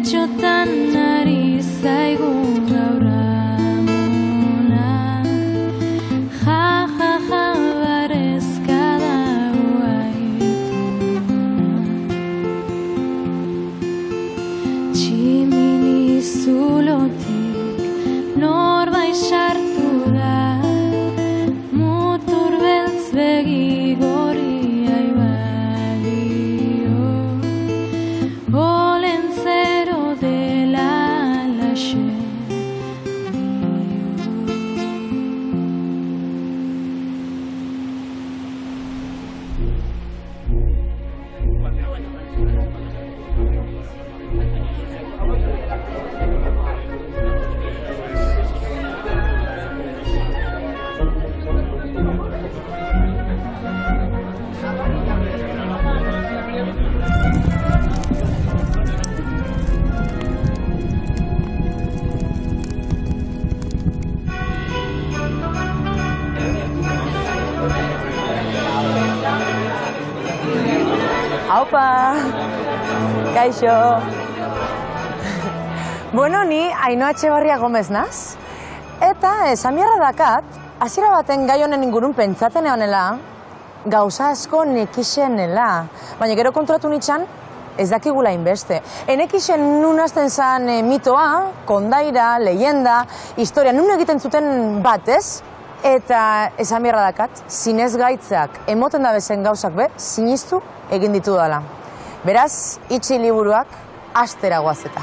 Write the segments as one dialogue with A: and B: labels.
A: Txotan ari zaigu gaur amona. Ja, ja, ja, barezka dago aitona. Tximini zulotik norbait sartu da. Mutur beltz begi gorria ibalio. Olentzero dela alaxe dio.
B: Aupa! Kaixo! Bueno, ni Ainhoa Etxebarria Gomez naz. Eta esan biharra dakat, hasiera baten gai honen ingurun pentsaten egonela, gauza asko nekisenela. Baina gero kontratu nitxan, ez dakigula inbeste. Enekisen nun hasten zan mitoa, kondaira, leyenda, historia, nun egiten zuten bat, ez? Eta esan biharra dakat, zinezgaitzak emoten da bezen gauzak be, sinistu egin ditu dela. Beraz, itxi liburuak, astera goazeta.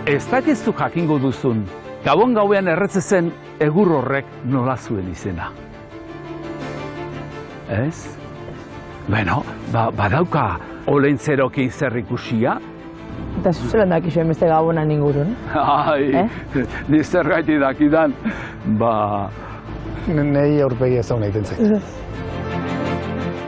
C: Ez dakizu jakingo duzun, gabon gauean erretzezen egur horrek nola zuen izena. Ez? Bueno, badauka olentzerokin zer ikusia?
B: Eta zuzelan dakizuen beste gabonan ingurun.
C: Ai, ni zergaiti dakidan,
D: Nei aurpegi ez hau nahi tentzen.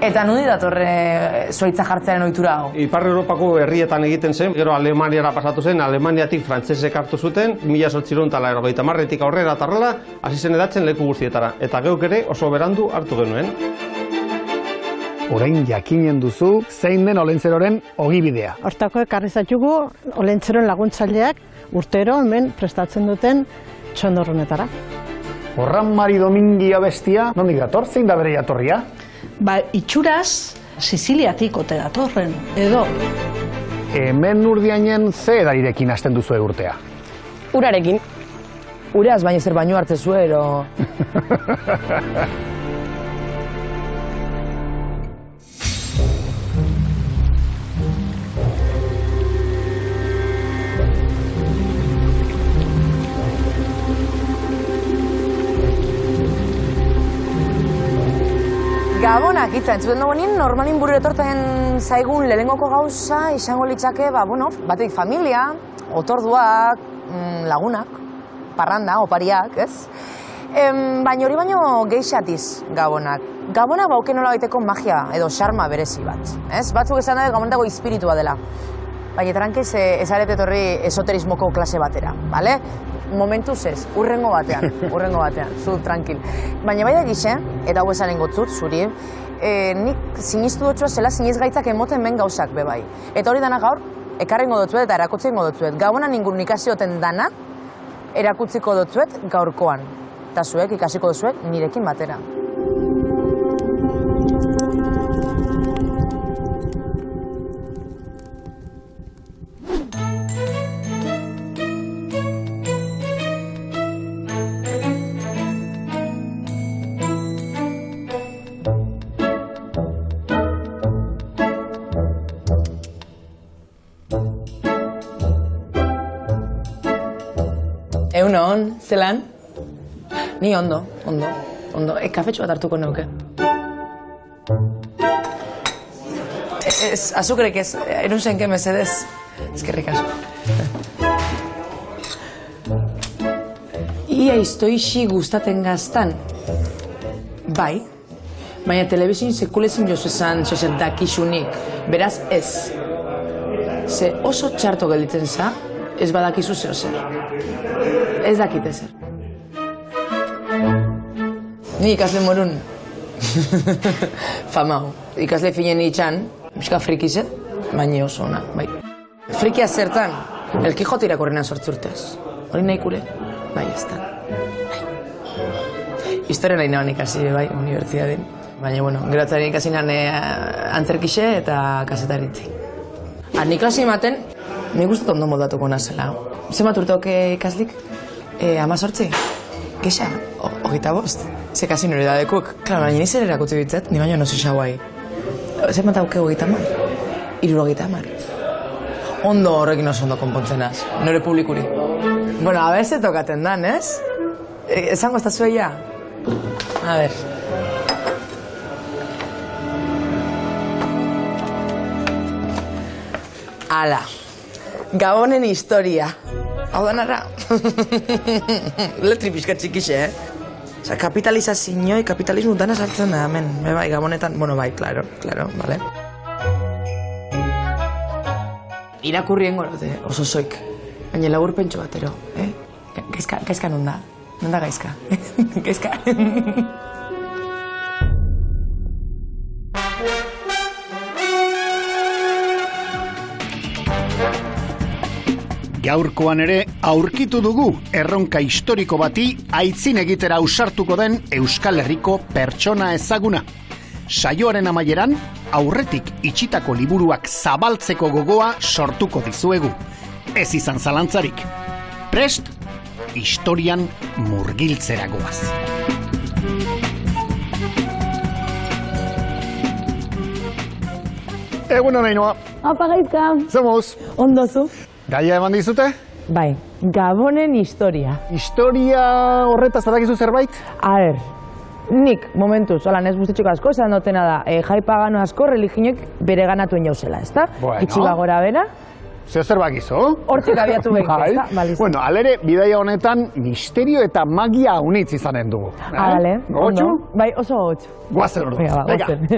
B: Eta nundi datorre zoitza jartzearen ohitura hau?
D: Ipar Europako herrietan egiten zen, gero Alemaniara pasatu zen, Alemaniatik frantsesek hartu zuten, 1890etik aurrera tarrela, hasi zen edatzen leku guztietara. Eta geuk ere oso berandu hartu genuen. Orain jakinen duzu, zein den olentzeroren ogibidea.
E: Hortako ekarri zaitugu olentzeroen laguntzaileak urtero hemen prestatzen duten txondorronetara.
D: Horran Mari Domingia bestia, nondik dator, zein da bere jatorria?
E: Itxuraz, Siziliatik ote datorren, edo.
D: Hemen Urdiainen ze edarirekin hasten duzu urtea?
B: Urarekin. Uraz, baina zer baino hartze zuero. Gabonak hitza entzuten dugu nien, normalin burura etortzen zaigun lehenengoko gauza izango litzake, batetik familia, otorduak, lagunak, parranda, opariak, ez? Baina hori baino geixatiz Gabonak. Gabonak bauken nola baiteko magia edo xarma berezi bat, ez? Batzuk esan da Gabonetako espiritua dela. Baina trankez ez arete etorri esoterismoko klase batera, bale? Momentuz ez, urrengo batean, zu tranquil. Baina bai da gixe, eta hau esanen gotzut, zuri, nik sinistu dutxua zela sinizgaitzak emoten ben gauzak bebai. Eta hori dana gaur, ekarrengo dutzuet eta erakutziko dutzuet. Gabonan ingurun ikasioten dana, erakutziko dutzuet gaurkoan. Eta zuek ikasiko duzuek nirekin batera. Egunon, zelan? Ni ondo. Kafetxo bat hartuko neuke. Azukrek ez, erun zenke mesedez. Eskerrik asko. Ia iztoixi gustaten gaztan. Bai, baina telebizin sekulezin jozu esan dakisunik. Beraz ez. Ze oso txarto gelditzen za, ez badakizu zeo zer. Ez dakite zer. Ni ikasle morun. Famau. Ikasle finen itxan, pixka frikize, baina oso ona, bai. Frikia zertan, El Quijote irakurrenan 8 urtez. Hori nahi kure? Bai, ez da. Historia nahi nahan ikasi, bai, unibertsitaten. Baina, bueno, gero atzaren ikasi nahan antzerkixe eta kasetaritzi. Nik klase ematen, nik uste ondo moldatuko nazela. Zenbat urteok ikaslik? 18? Kexa? 25? Ze kasi nire dadekuk. Klar, baina nizer erakutzi ditzet, ni baino nozu xauai. Zenbat aukeu 30? 70? Ondo horrekin oso ondo konpontzenaz, nire publikuri. Bueno, a ver, tokaten dan, ez? Esango ez da zueia? A ver. Ala, Gabonen historia. Hau da narra? Letri pixka txikixe, Osa, kapitalizazio, kapitalismo dana sartzen da, hemen. Bai, Gabonetan, bueno, bai, claro, vale. Irakurrien gorote, oso soik. Baina labur pentsu batero, Gaizka non da? Non da gaizka? Gaizka.
F: Gaurkoan ere aurkitu dugu erronka historiko bati aitzin egitera ausartuko den Euskal Herriko pertsona ezaguna. Saioaren amaieran, aurretik itxitako liburuak zabaltzeko gogoa sortuko dizuegu. Ez izan zalantzarik. Prest, historian murgiltzera goaz. Egunon, Ainhoa.
G: Apa, Gaizka.
F: Zemoz.
G: Ondozu.
F: Gaia eman dizute?
G: Bai, Gabonen historia.
F: Historia horretaz badakizu zerbait?
G: A ber, nik, momentuz, holan ez guztetxeko asko, esan dutena da, jai pagano asko religioek bere ganatuen jauzela, ezta?
F: Bueno.
G: Itxiba gora bera.
F: Zer bakizu?
G: Hortik abiatu behin, ezta? Baliz.
F: Bueno, alere, bidaia honetan, misterio eta magia unitz izanen dugu.
G: Dale,
F: Gogotxu?
G: ondo. Bai, oso gogotxu.
F: Guazen ordu.
G: Venga, goazen.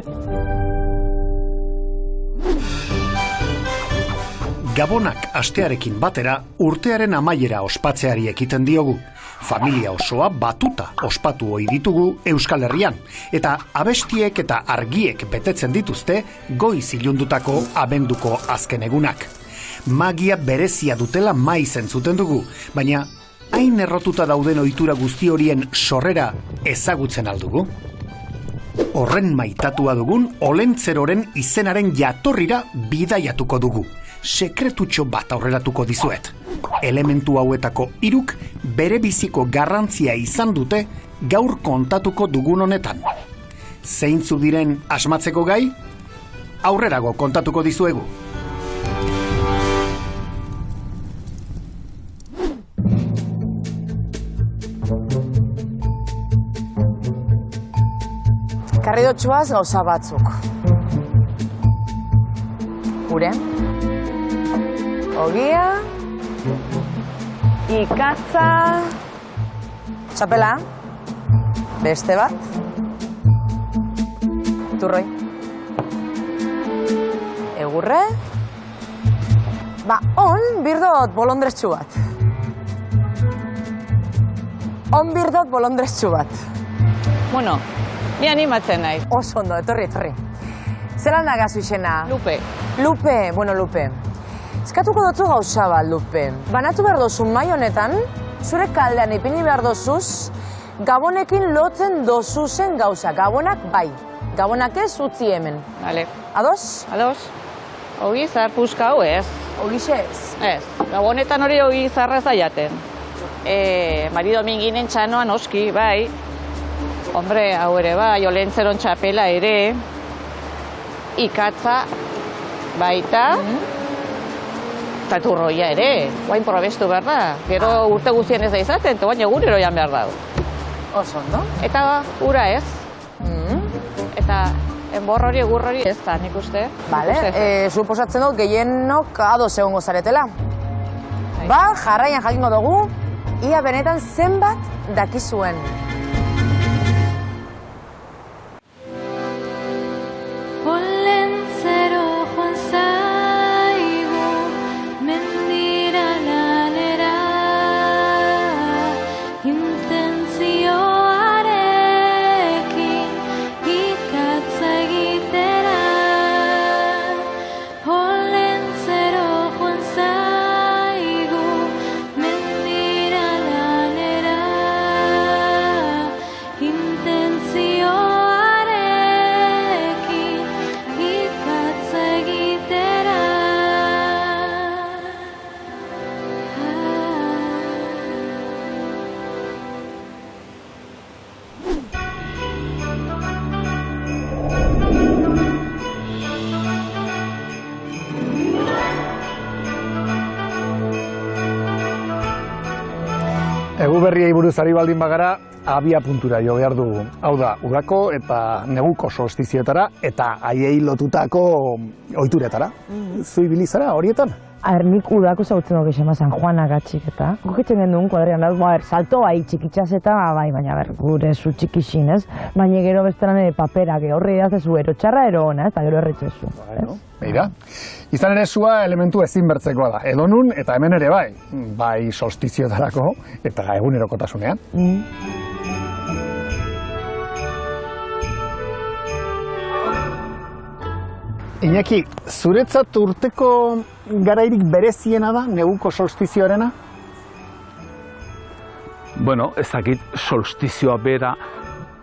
F: Gabonak astearekin batera urtearen amaiera ospatzeari ekiten diogu. Familia osoa batuta ospatu ohi ditugu Euskal Herrian, eta abestiek eta argiek betetzen dituzte goiz ilundutako abenduko azken egunak. Magia berezia dutela maiz entzuten dugu, baina hain errotuta dauden ohitura guzti horien sorrera ezagutzen aldugu? Horren maitatua dugun Olentzeroren izenaren jatorrira bidaiatuko dugu. Sekretutxo bat aurreratuko dizuet. Elementu hauetako 3 bere biziko garrantzia izan dute gaur kontatuko dugun honetan. Zeintzu diren asmatzeko gai? Aurrerago kontatuko dizuegu.
B: Karridotxoaz gauza batzuk. Ure. Ogia. Ikatza. Txapela. Beste bat. Turroi. Egurre. On birdot bolondrestxu bat.
H: Bueno, ni animatzen nahi.
B: Oso ondo, etorri. Zeran da gazu izena? Lupe. Eskatuko dutzu gauza bat, Lupe. Banatu behar dozu mai honetan, zure kaldean ipini behar dozuz, Gabonekin lotzen dozuzen gauza. Gabonak bai, Gabonak ez utzi hemen.
H: Vale.
B: Ados?
H: Ogi zar puska hau ez.
B: Ogixe ez.
H: Ez, Gabonetan hori ogi zarra ez da jaten. Mari Dominginen txanoan oski, bai. Hombre, hau ere bai, Olentzeron txapela ere. Ikatza baita. Eta turroia ere, guain probestu behar da. Gero urte guztien ez da izaten, eta guain egunero jan behar da.
B: Oso ondo.
H: Eta ura ez. Eta enbor hori, egur hori ez da, nik uste.
B: Bale, suposatzen dut gehienok ados egongo zaretela. Jarraian jakingo dugu, ia benetan zenbat dakizuen.
A: Olentzero joan zaigu, mendira
F: Egu berriei buruz ari baldin bagara, abia puntura jo behar dugu. Hau da, udako eta neguko solstizioetara eta haiei lotutako ohituretara. Zu ibili zara horietan?
G: Nik udako zautzen dugu esema San Juana gatxik eta gokitzen gendun kuadrian, salto bai txikitzaz eta bai, baina gure zu txikixin, ez? Baina gero bestelan paperak, horre idaztezu ero txarra ero ona, eta gero erretzezu.
F: Beira, izan ere zua elementu ezin bertzekoa da, edonun eta hemen ere bai, bai solstizioetarako eta egunerokotasunean. Iñaki, zuretzat urteko garairik bereziena da, neguko solstizioarena?
C: Bueno, ez dakit solstizioa bera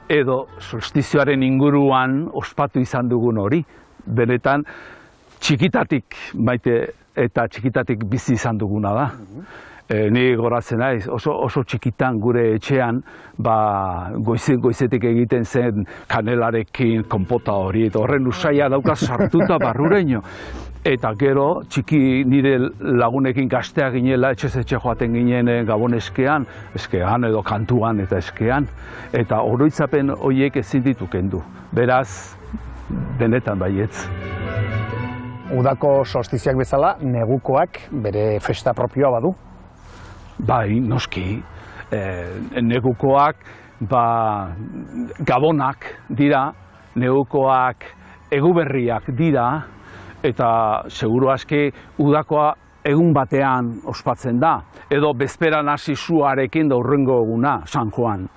C: edo solstizioaren inguruan ospatu izan dugun hori. Benetan, txikitatik maite eta txikitatik bizi izan duguna da. Ni goratzen naiz, oso txikitan gure etxean, goizetik egiten zen kanelarekin konpota hori, eta horren usaia dauka sartuta barrureño. Eta gero, txiki nire lagunekin gaztea ginela, etxez-etxe joaten ginen Gabon eskean edo kantuan eta eskean, eta oroitzapen horiek ezin ditu kendu. Beraz, benetan baietz.
F: Udako solstizioak bezala, negukoak bere festa propioa badu?
C: Bai, noski, negukoak gabonak dira, negukoak eguberriak dira, eta seguru aski udakoa egun batean ospatzen da, edo bezperan hasi suarekin da hurrengo eguna, San Juan.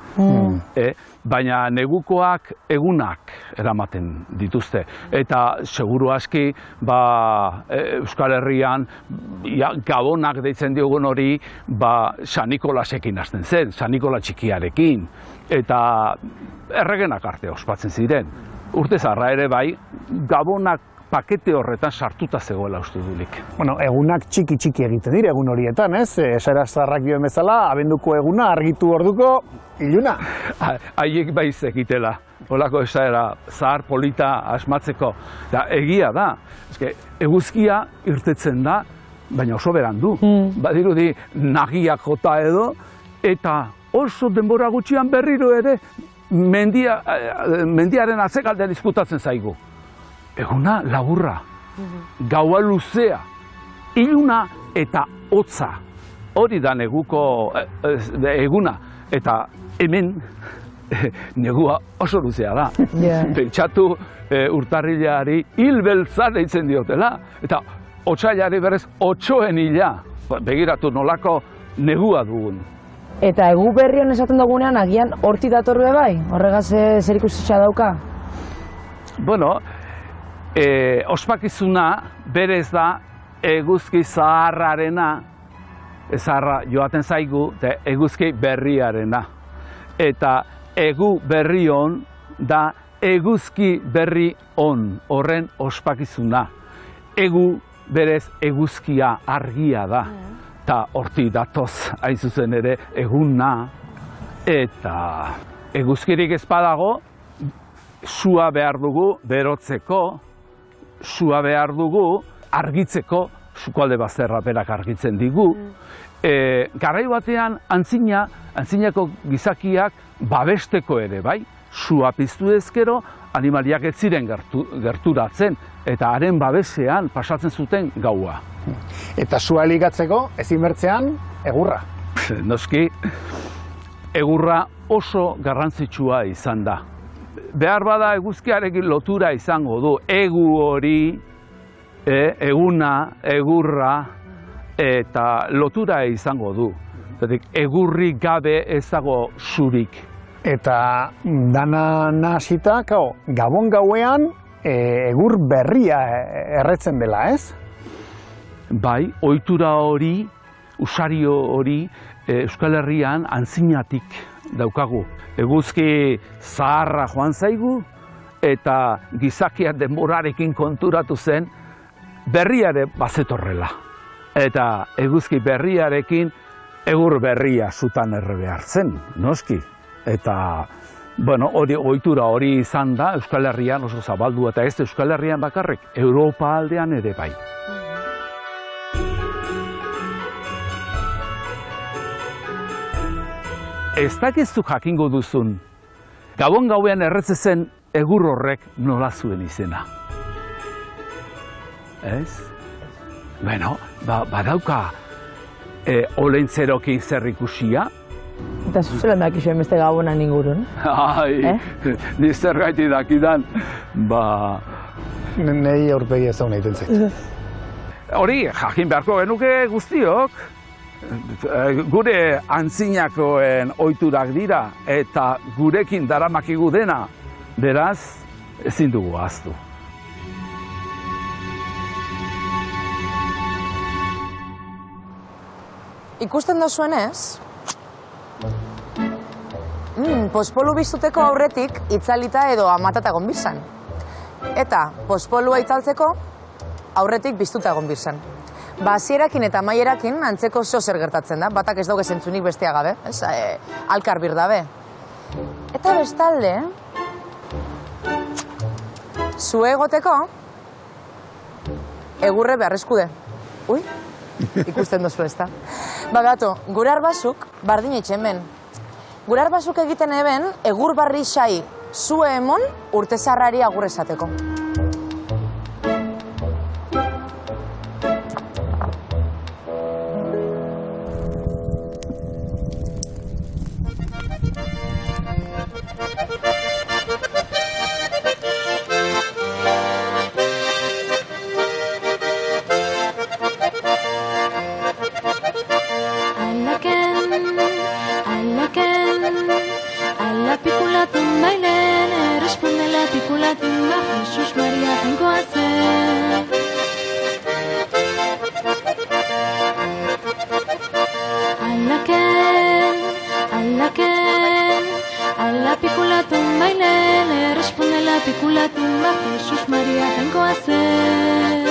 C: Baina negukoak egunak eramaten dituzte. Eta seguru aski Euskal Herrian gabonak deitzen diogun hori San Nikolasekin hasten zen, San Nikola txikiarekin. Eta erregenak arte ospatzen ziren. Urte zarra ere bai, gabonak pakete horretan sartuta zegoela uste dulik.
F: Bueno, egunak txiki egiten dira egun horietan, ez? Esara zaharrak dioen bezala, abenduko eguna, argitu orduko, iluna.
C: Haiek baiz egitela, holako esaera zahar polita asmatzeko. Da, egia da, eguzkia irtetzen da, baina oso berandu. Badirudi nagiak jota edo, eta oso denbora gutxian berriro ere, mendiaren atzekaldean izkutatzen zaigu. Eguna laburra, gaua luzea, iluna eta hotza. Hori da neguko eguna, eta hemen negua oso luzea da. Pentsatu urtarrilari hil beltza deitzen diotela, eta otsailari berez otsoen hila. Begiratu nolako negua dugun.
G: Eta egu berrion esaten dugunean agian horti datorbe bai? Horregaz zer ikusitza dauka?
C: Bueno, ospakizuna berez da eguzki zaharrarena, zaharra joaten zaigu, eguzki berriarena. Eta egu berri on da eguzki berri on, horren ospakizuna. Egu berez eguzkia argia da, eta horti datoz hain zuzen ere eguna, eta eguzkirik ez badago, sua behar dugu berotzeko, sua behar dugu argitzeko, sukalde bazterra berak argitzen digu. Garai batean antzinako gizakiak babesteko ere, bai? Sua piztu ezkero, animaliak ez ziren gerturatzen, eta haren babesean pasatzen zuten gaua.
F: Eta sua eligatzeko, ezin bertzean, egurra.
C: Noski, egurra oso garrantzitsua izan da. Behar bada eguzkiarekin lotura izango du, egu hori, eguna, egurra, eta lotura izango du. Egurri gabe ez dago zurik.
F: Eta dana nahasita, Gabon gauean egur berria erretzen dela, ez?
C: Bai, ohitura hori, usario hori, Euskal Herrian antzinatik daukagu. Eguzki zaharra joan zaigu, eta gizakia denborarekin konturatu zen, berriare bazetorrela. Eta eguzki berriarekin egur berria zutan errebe hartzen, noski. Eta, bueno, ohitura hori izan da Euskal Herrian oso zabaldu, eta ez Euskal Herrian bakarrik, Europa aldean ere bai. ez dakizu jakingo duzun, Gabon gauean erretze zen egur horrek nola zuen izena. Ez? Bueno, badauka olentzerokin zer ikusia.
G: Eta zuzelan dakizuen beste Gabonan ingurun.
C: Ai, ni zer gaiti dakidan,
F: Nei aurpegi ez hau nahi tentzait.
C: Hori, jakin beharko genuke guztiok. Gure antzinakoen ohiturak dira eta gurekin daramakigu dena. Beraz, ezin dugu ahaztu.
B: Ikusten dozuenez, pospolu biztuteko aurretik itzalita edo amatata egon bizan. Eta pospolua itzaltzeko aurretik biztuta egon bizan. Hasierakin eta amaierakin antzeko zer gertatzen da, batak ez daude zentzunik bestea gabe, alkar bir dabe. Eta bestalde, zu egoteko, egurre beharrezkude. Ui, ikusten dozu ez da. Bagato, gure arbazuk bardin etxemen. Gure arbazuk egiten eben, egur barri xai zue emon urtezarrari agur esateko.
A: Jesús María Jainkoa zen. Ala pikulatun bailele, responde la pikulatun ba, Jesús María Jainkoa zen.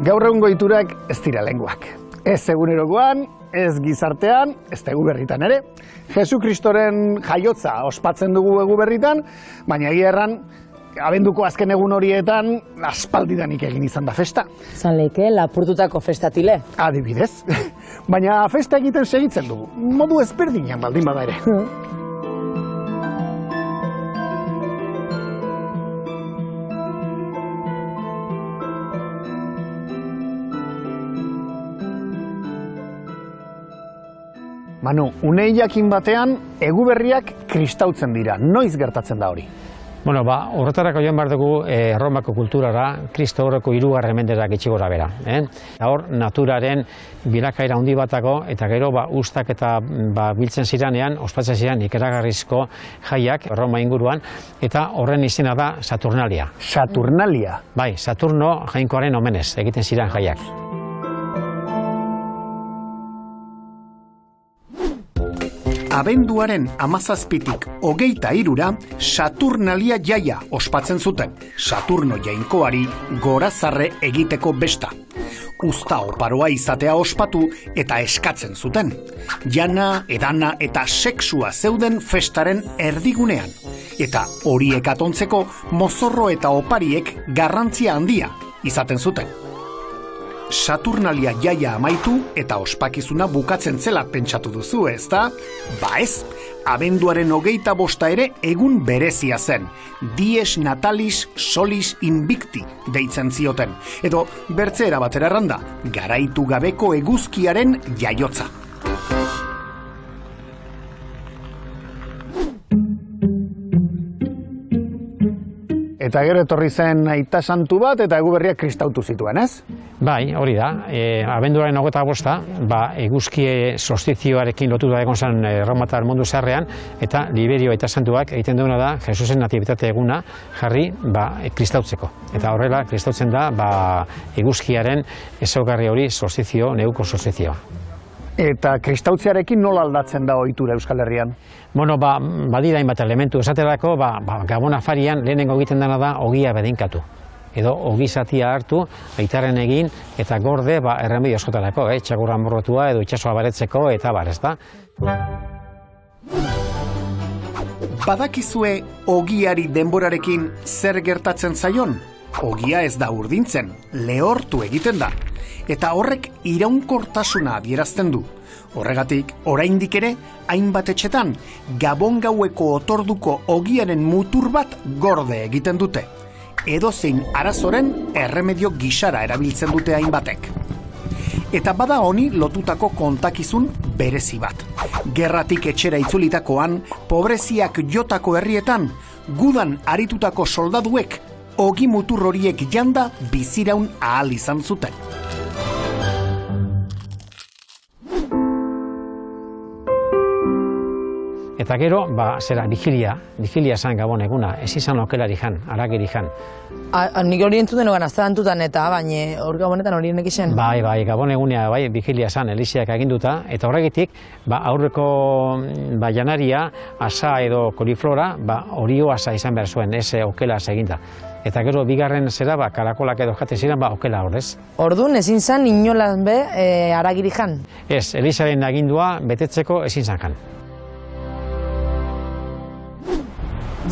F: Gaur egungo ohiturak ez dira lenguak. Ez egunerokoan, ez gizartean, ez da Eguberritan ere. Jesukristoren jaiotza ospatzen dugu Eguberritan, baina egia erran, abenduko azken egun horietan, aspaldidanik egin izan da festa.
G: Zan leike, lapurtutako festatile.
F: Adibidez. Baina festa egiten segitzen dugu, modu ezberdinean baldin bada ere. Manu, unei jakin batean, Eguberriak kristautzen dira. Noiz gertatzen da hori?
I: Bueno, horretarako joan behar dugu Erromako kulturara, Kristo horreko 3. menderak itxigora bera. Hor, naturaren bilakaera handi batako, eta gero ustak eta biltzen ziranean, ospatzen ziren ikeragarrizko jaiak Erroma inguruan, eta horren izena da Saturnalia.
F: Saturnalia?
I: Bai, Saturno jainkoaren omenez egiten ziren jaiak.
F: Abenduaren 17tik 23ra Saturnalia jaia ospatzen zuten. Saturno jainkoari gorazarre egiteko besta. Uzta oparoa izatea ospatu eta eskatzen zuten. Jana, edana eta sexua zeuden festaren erdigunean. Eta horiek atontzeko mozorro eta opariek garrantzia handia izaten zuten. Saturnalia jaia amaitu eta ospakizuna bukatzen zela pentsatu duzu, ezta? Ba ez, abenduaren 25 ere egun berezia zen. Dies Natalis Solis Invicti deitzen zioten. Edo bertzeera batera erranda, garaitu gabeko eguzkiaren jaiotza. Eta gero etorri zen aita santu bat eta Eguberriak kristautu zituen, ez?
I: Bai, hori da. Abenduaren 25, eguzki solstizioarekin lotuta egon zen Erromatar mundu zaharrean, eta Liberio aita santuak egiten duena da Jesusen natibitate eguna jarri kristautzeko. Eta horrela kristautzen da eguzkiaren ezaugarri hori solstizio, neguko solstizioa.
F: Eta kristautziarekin nola aldatzen da ohitura Euskal Herrian?
I: Bueno, badira hainbat elementu. Esaterako, Gabon afarian lehenengo egiten dena da ogia bedinkatu. edo ogizatia hartu, aitaren egin, eta gorde erremedio askotarako, txakurra morrotua edo itsasoa baretzeko, eta bar, ezta?
F: Badakizue ogiari denborarekin zer gertatzen zaion? Ogia ez da urdintzen, lehortu egiten da. Eta horrek iraunkortasuna adierazten du. Horregatik, oraindik ere, hainbat etxetan, gabon gaueko otorduko ogiaren mutur bat gorde egiten dute. Edozein arazoren erremedio gisara erabiltzen dute hainbatek. Eta bada honi lotutako kontakizun berezi bat. Gerratik etxera itzulitakoan, pobreziak jotako herrietan, gudan aritutako soldaduek, ogi mutur horiek janda biziraun ahal izan zuten.
I: Eta gero, vigilia zan gabon eguna, ez izan okelari jan, haragiri jan.
B: Nik hori entzuten ogan azterantutan eta, baina hor gabonetan hori enek izen?
I: Bai, gabon egunea, vigilia zan, Eliziak aginduta, eta horregitik, aurreko janaria, asa edo koliflora, horio asa izan behar zuen, ez okela eginda. Eta gero, bigarren zera, karakolak edo jate ziren, okela horrez.
B: Orduan, ezin zan inolan be, haragiri jan?
I: Ez, Elizaren agindua betetzeko ezin zan jan.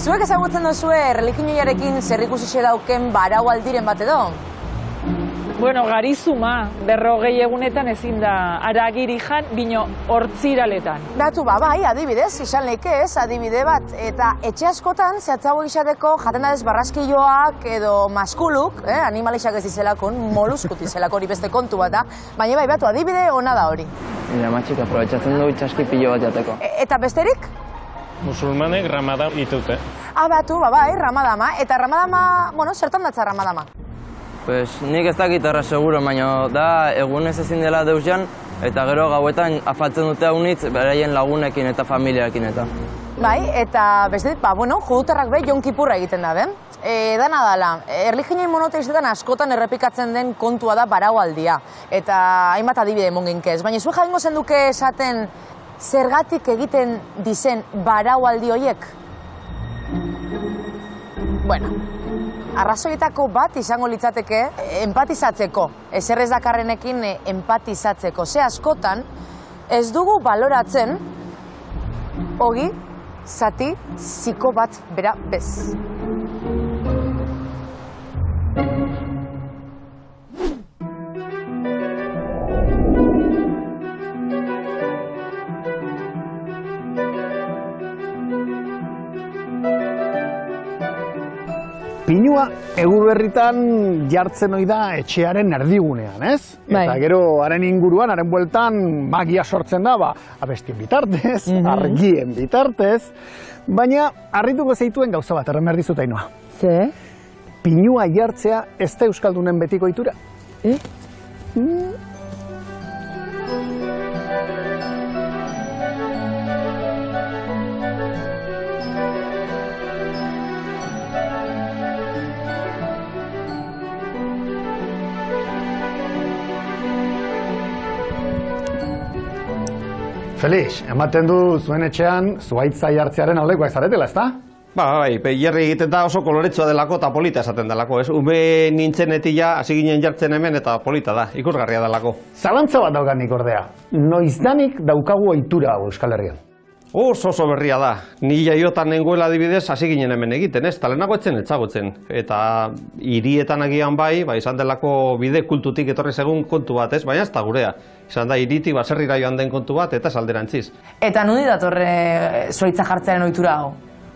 B: Zuek ezagutzen duzue religioiarekin zer ikusi dauken barau aldiren bat edo?
H: Bueno, garizuma, 40 egunetan ezin da haragiri jan, bino hortziraletan.
B: Datu bai, adibidez, izan leike ez, adibide bat. Eta etxe askotan, zehatzago izateko, jaten da ez barraskilloak edo maskuluk, animalixak ez dizelako, moluskut dizelako hori beste kontu bat da, baina batu, adibide ona da hori.
J: Nire matxik aprobetxatzen du itxaski pilo bat jateko.
B: Eta besterik?
K: Musulmanek Ramadan ditute.
B: Batu, bai, Ramadama. Eta Ramadama, zertan datza Ramadama?
J: Pues nik ez dakit erra seguro, baina da egunez ezin dela deusjan, eta gero gauetan afaltzen dute haunitz beraien lagunekin eta familiarekin eta.
B: Bai, eta bestetik, judutarrak be, Jon Kipurra egiten da, dana dala, erliginei monoteistetan askotan errepikatzen den kontua da baraualdia. Eta hainbat adibide monginkez, baina zuen jakingo zenduke esaten zergatik egiten dizen baraualdi horiek? Bueno, arrazoietako bat izango litzateke empatizatzeko. Ezer ez dakarrenekin empatizatzeko. Ze askotan ez dugu baloratzen ogi zati ziko bat bera bez.
F: Pinua Eguberritan jartzen ohi da etxearen erdigunean, ez? Eta gero haren inguruan, haren bueltan magia sortzen da, abestien bitartez, argien bitartez, baina harrituko zeituen gauza bat, erren behar dizut Ainhoa.
B: Ze?
F: Pinua jartzea ez da euskaldunen betiko ohitura. Felix, ematen du zuen etxean zuhaitza jartzearen aldekoa zaretela, ezta?
D: Bai, jerri egiten da oso koloretsua delako eta polita esaten delako, ez? Ume nintzenetia hasi ginen jartzen hemen eta polita da, ikusgarria delako.
F: Zalantza bat daukanik ordea, noizdanik daukagu ohitura hau Euskal Herrian?
D: Oso berria da. Ni jaiotan nengoela adibidez hasi ginen hemen egiten, ez? Talenago etzagutzen. Eta hirietan agian bai, izan delako bide kultutik etorri segun kontu bat, ez? Baina ez da gurea. Izan da hiritik baserrira joan den kontu bat eta salderantziz.
B: Eta nundi datorre zuhaitza jartzearen ohitura hau?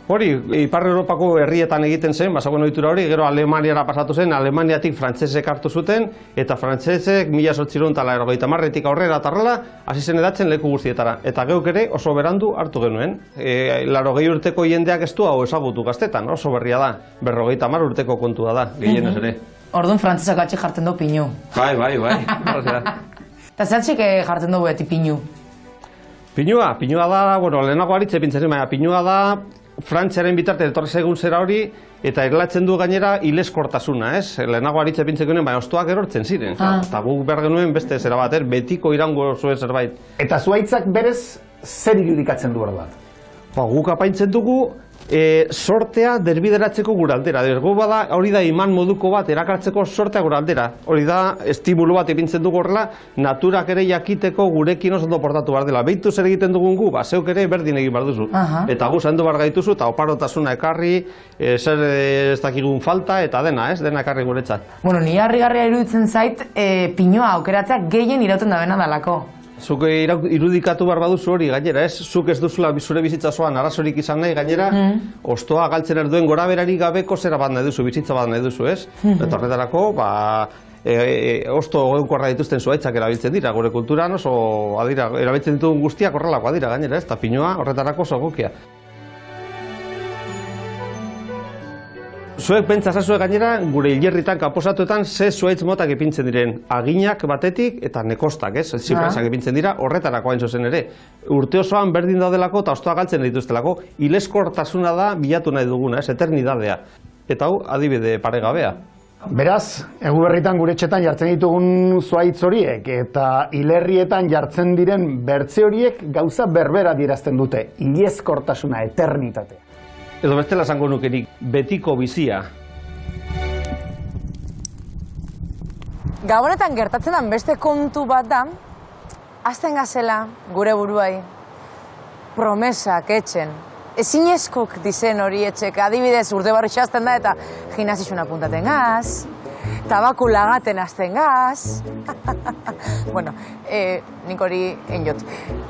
D: Hori, Ipar Europako herrietan egiten zen, basagoen ohitura hori, gero Alemaniara pasatu zen, Alemaniatik frantsesek hartu zuten, eta frantsesek 1880etik aurrera tarrela, hasi zen edatzen leku guztietara. Eta geuk ere oso berandu hartu genuen. 80 urteko jendeak ez du hau ezagutu gaztetan, oso berria da. 50 urteko kontua da, gehienez ere.
B: Orduan frantsesak atxe jartzen du pinu.
D: Bai.
B: Eta zertxik jartzen du beti pinu?
D: Pinua da, lehenago aritze pintzen, baina pinua da, Frantziaren bitarte etorri segun zera hori, eta erlatzen du gainera hileskortasuna, ez? Lehenago aritze pintzen genuen, baina ostoak erortzen ziren. Eta guk behar genuen beste zera bat, betiko irango zuen zerbait.
F: Eta zuhaitzak berez zer irudikatzen du bat?
D: Guk apaintzen dugu sortea derbideratzeko gure aldera. Hori da iman moduko bat erakartzeko sortea gure aldera. Hori da estimulu bat ipintzen dugu horrela, naturak ere jakiteko gurekin oso ondo portatu behar dela. Behitu zer egiten dugun gu, zeuk ere berdin egin behar duzu. Eta gu zaindu behar gaituzu eta oparotasuna ekarri, zer ez dakigun falta eta dena ekarri guretzat.
B: Bueno, ni harrigarria iruditzen zait pinua aukeratzea gehien irauten da bena dalako.
D: Zuk irudikatu behar baduzu hori gainera, zuk ez duzula zure bizitza osoan arazorik izan nahi gainera, ostoa galtzen erduen gora berari gabeko zera bat nahi duzu, bizitza bat nahi duzu, ez? Eta horretarako, osto egonkorra dituzten zuaitzak erabiltzen dira, gure kulturan oso erabiltzen ditugun guztiak horrelakoa dira gainera, ez? Eta pinua horretarako oso egokia. Zuek pentsazazue gainera, gure hilerritan, kaposatuetan, ze zuaitz motak ipintzen diren. Aginak batetik eta nekostak, ez? Zipresak ipintzen dira, horretarako hain zuzen ere. Urte osoan berdin daudelako eta ostoa galtzen dituztelako, hileskortasuna da bilatu nahi duguna, ez? Eternidadea. Eta hau, adibide paregabea.
F: Beraz, Eguberritan gure etxetan jartzen ditugun zuaitz horiek eta hilerrietan jartzen diren bertze horiek gauza berbera adierazten dute, hileskortasuna, eternitatea.
D: Edo bestela esango nukenik, betiko bizia.
B: Gabonetan gertatzen den beste kontu bat da, azten gazela gure buruai, promesak etxen, ezinezkok dizen hori etxek, adibidez urte barri xazten da eta gimnasizuna puntaten gaz, tabaku lagaten azten gaz, bueno, nik hori enjot,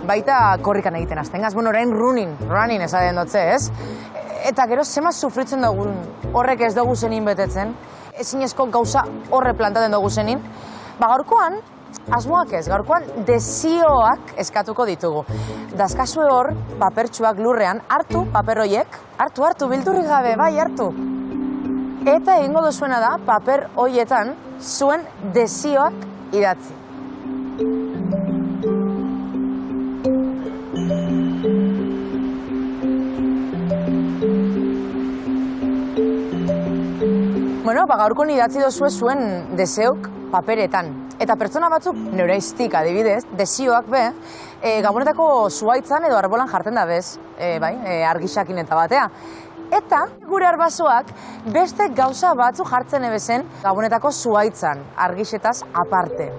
B: baita korrikan egiten azten gaz, bueno, orain running esaten dutze, ez? Eta gero zema sufritzen dugun horrek ez dugu zenin betetzen, ezinezko gauza horre plantaten dugu zenin, gaurkoan, asmoak ez, gaurkoan desioak eskatuko ditugu. Dazkazue hor, papertxuak lurrean, hartu paper horiek, hartu, bildurrik gabe, bai, hartu. Eta egingo duzuena da, paper horietan, zuen desioak idatzi. Bueno, gaurko idatzi dozue zuen deseok paperetan. Eta pertsona batzuk, neureiztik adibidez, desioak gabonetako zuaitzan edo arbolan jartzen da bez, argisakin eta batea. Eta gure arbasoak beste gauza batzu jartzen ebezen gabonetako zuaitzan, argisetaz aparte.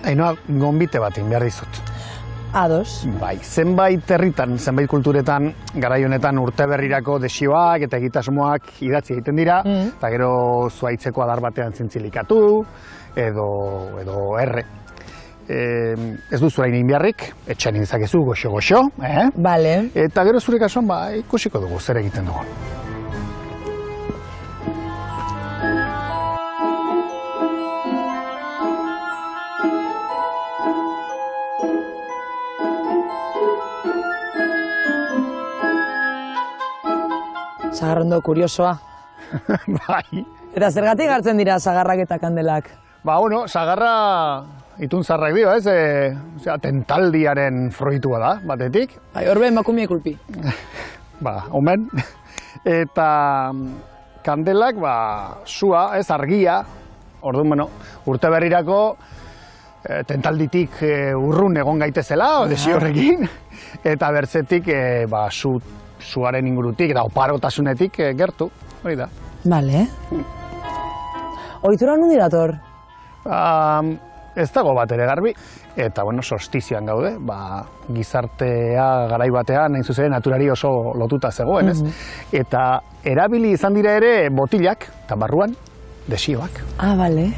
F: Ainoa, gonbite bat behar dizut.
E: Ados.
F: Bai, zenbait herritan, zenbait kulturetan, garai honetan urte berrirako desioak eta egitasmoak idatzi egiten dira, eta gero zuaitzeko adar batean zintzilikatu, edo erre. Ez duzu hain egin beharrik, etxean intzakezu goxo-goxo,
B: Bale.
F: Eta gero zure kasuan, ikusiko dugu zer egiten dugu.
B: Sagarrondo kuriosoa.
F: Bai.
B: Eta zergatik hartzen dira sagarrak eta kandelak?
F: Bueno, sagarra itun zarrak dio, ez? Tentaldiaren fruitua da, batetik.
B: Horbe emakumie kulpi.
F: Omen. Eta kandelak, sua, ez, argia. Orduan, urte berrirako tentalditik urrun egon gaitezela, desio horrekin. Eta bertzetik, suaren ingurutik eta oparotasunetik gertu, hori da.
B: Bale. Ohitura nundi dator?
F: Ez dago bat ere garbi. Eta, solstizian gaude, gizartea garai batean, nahin zuzen, naturari oso lotuta zegoen, ez? Eta erabili izan dira ere botilak, eta barruan, desioak.
B: Bale.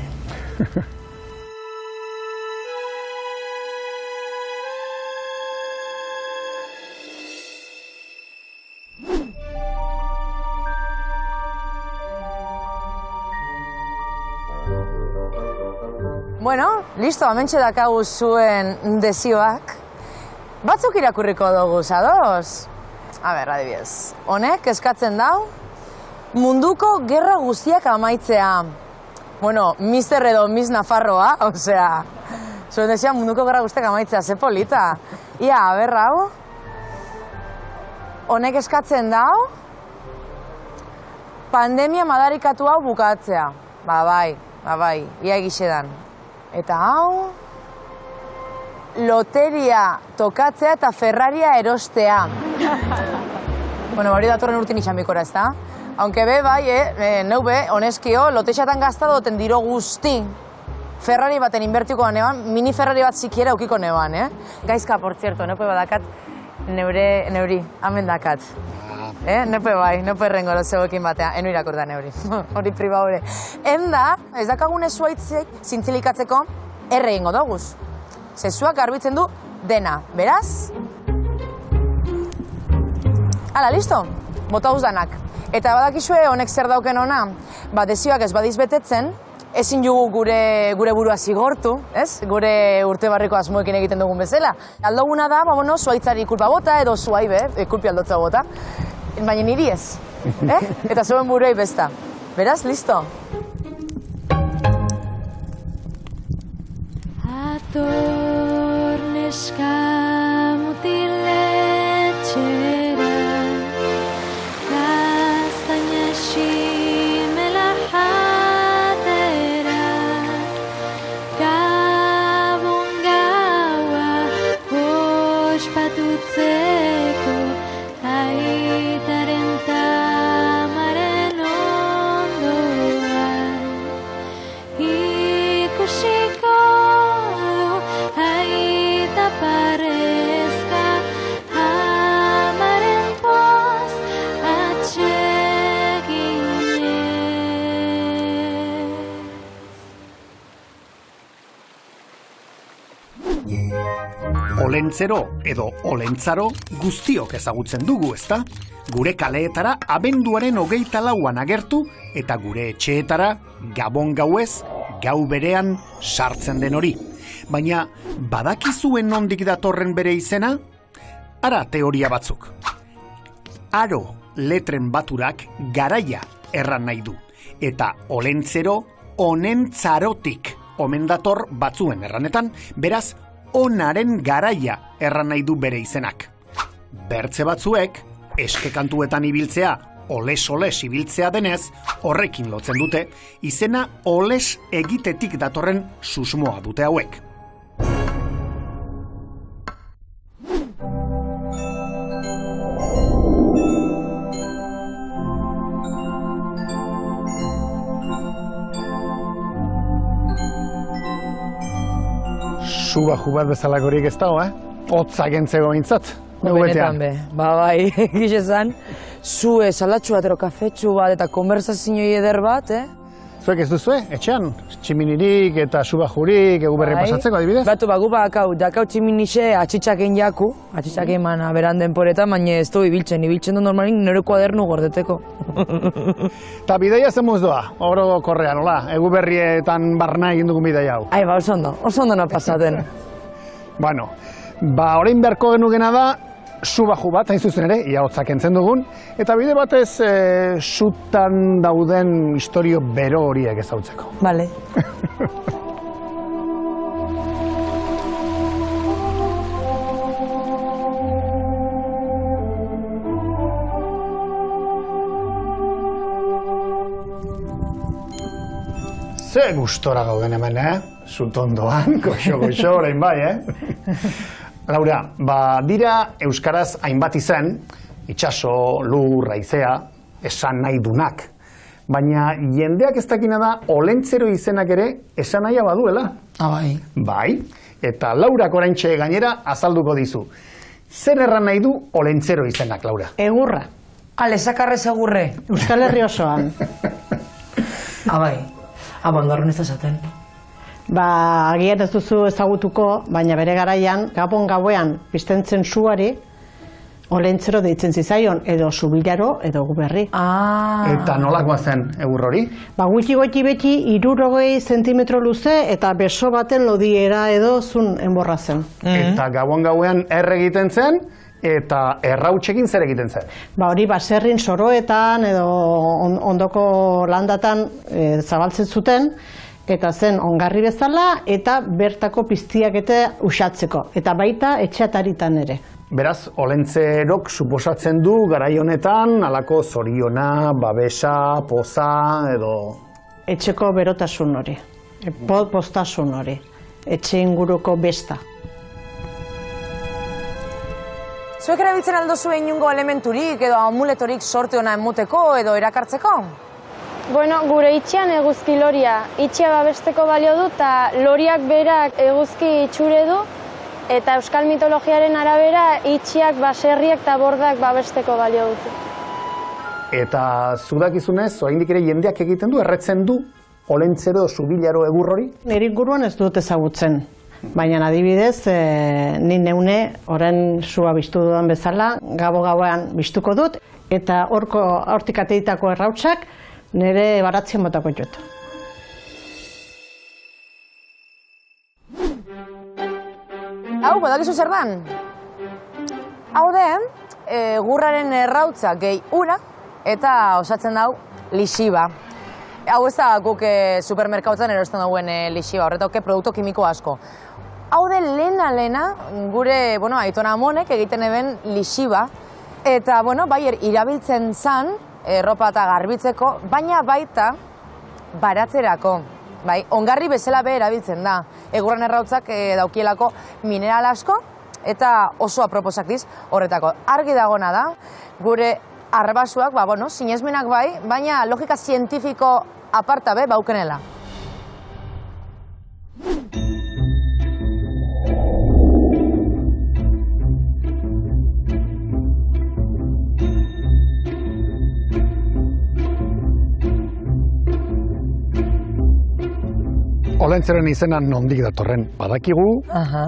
B: Bueno, listo, hementxe dakagu zuen desioak. Batzuk irakurriko dugu, ados? Adibidez, honek eskatzen dau, munduko gerra guztiak amaitzea. Bueno, Mister edo Miss Nafarroa, osea, zuen desia munduko gerra guztiak amaitzea, ze polita. Ia, hau, honek eskatzen dau, pandemia madarikatu hau bukatzea. Ba bai, ia egisedan. Eta hau... loteria tokatzea eta Ferraria erostea. Bueno, hori datorren urtin itxamikora, ez da? Aunque bai, neu honeskio, lotexatan gaztadoten diro guzti. Ferrari baten inbertiko neban, mini Ferrari bat zikiera eukiko neban, Gaizka, por cierto, neupe badakat, neuri, hamen dakat. Neupe bai, neupe errengo lozegoekin batea, enu irakorda neuri, hori priba hori. Enda, ez dakagune zuaitzek zintzilikatzeko, erre ingo doguz. Zezuak garbitzen du dena, beraz? Hala, listo? Bota danak. Eta badakizue honek zer dauken ona, desioak ez badiz betetzen, ezin jugu gure burua zigortu, ez? Gure urte barriko asmoekin egiten dugun bezala. Aldoguna da, zuaitzari kulpa bota edo zuai kulpi aldotza bota. Baina niri ez, Eta zuen buruei besta. Beraz, listo?
A: Ator neska mutiletxera, gaztaina ximela jatera, gabon gaua ospatutzeko, aitaren tamaren ondoan, ikusiko parezka amaren poz atseginez.
F: Olentzero edo olentzaro guztiok ezagutzen dugu, ezta? Gure kaleetara abenduaren 24an agertu eta gure etxeetara gabon gauez gau berean sartzen den hori. Baina, badakizuen nondik datorren bere izena? Ara teoria batzuk. Aro letren baturak garaia erran nahi du. Eta olentzero onentzarotik omen dator batzuen erranetan, beraz, onaren garaia erran nahi du bere izenak. Bertze batzuek, eskekantuetan ibiltzea, oles-oles ibiltzea denez, horrekin lotzen dute, izena oles egitetik datorren susmoa dute hauek.
L: Subaju bat bezalakorik ez dago, Hotza gentzego gintzat.
B: Benetan be, bai, gizezan, zue salatxu bat, kafetxu bat eta konbersazioi eder bat,
L: Zuek ez duzue, etxean, tximinirik eta subajurik egu berri pasatzeko adibidez?
B: Batu bagu dakau tximinixe atxitxaken jaku, atxitxaken mana beran denporetan, baina ez du ibiltzen du normalin nire kuadernu gordeteko.
L: Ta bidaia zemuz doa, oro korrean, hola, egu berrietan barna egin dugun bidaia hau.
B: Ai, oso ondo na pasaten.
L: Bueno, orain beharko genugena da, subaju bat, hain zuzen ere, ia hotzak entzen dugun, eta bide batez sutan dauden historio bero horiek ezautzeko.
B: Bale.
L: Ze gustora gauden hemen, Sutondoan, goxo, orain bai, Laura, dira euskaraz hainbat izen, itxaso, lur, haizea, esan nahi dunak. Baina jendeak ez dakina da, olentzero izenak ere esan nahia baduela.
B: Bai.
L: Bai, eta Laurak oraintxe gainera azalduko dizu. Zer erran nahi du olentzero izenak, Laura?
E: Egurra.
B: Lesakarrez egurre.
E: Euskal Herri osoan.
B: Bai, abondorren ez da esaten.
E: Agian ez duzu ezagutuko, baina bere garaian, gabon gauean piztentzen suari, olentzero deitzen zizaion, edo subilaro, edo guberri.
L: Eta nolakoa zen egur hori?
E: Gutxi beti 60 zentimetro luze eta beso baten lodiera edo zun enborra zen.
L: Eta gabon gauean egiten zen, eta errautxekin zer egiten zen?
E: Hori baserrin soroetan edo ondoko landatan zabaltzen zuten, eta zen ongarri bezala eta bertako piztiak eta usatzeko, eta baita etxeataritan ere.
L: Beraz, Olentzerok suposatzen du garai honetan halako zoriona, babesa, poza edo...
E: Etxeko berotasun hori, postasun hori, etxe inguruko besta.
B: Zuek erabiltzen aldozu inungo elementurik edo amuletorik sorte ona emuteko edo erakartzeko?
M: Bueno, gure itxian eguzki loria. Itxia babesteko balio du eta loriak berak eguzki itxure du eta euskal mitologiaren arabera itxiak, baserriak eta bordak babesteko balio dute.
L: Eta zudakizunez, oraindik ere jendeak egiten du, erretzen du Olentzero Zubilaro egur hori?
E: Nire inguruan ez dut ezagutzen. Baina adibidez, ni neune orain sua biztu dudan bezala, gauean biztuko dut, eta hortik ateitako errautsak nire baratzen botako jut.
B: Hau, badakizu zer dan? Hau den, egurraren errautza gehi ura eta osatzen dau lixiba. Hau ez da guk supermerkautzen erosten dauen lixiba, horretauke produktu kimiko asko. Hau den lehena gure aitona amonek egiten eben lixiba, eta bai irabiltzen zan, erropa eta garbitzeko, baina baita baratzerako. Bai, ongarri bezala be erabiltzen da. Egurran errautzak daukielako mineral asko eta oso aproposak diz horretako. Argi dagona da, gure arbasuak, sinesmenak bai, baina logika zientifiko aparta be baukenela.
L: Olentzeren izena nondik datorren badakigu,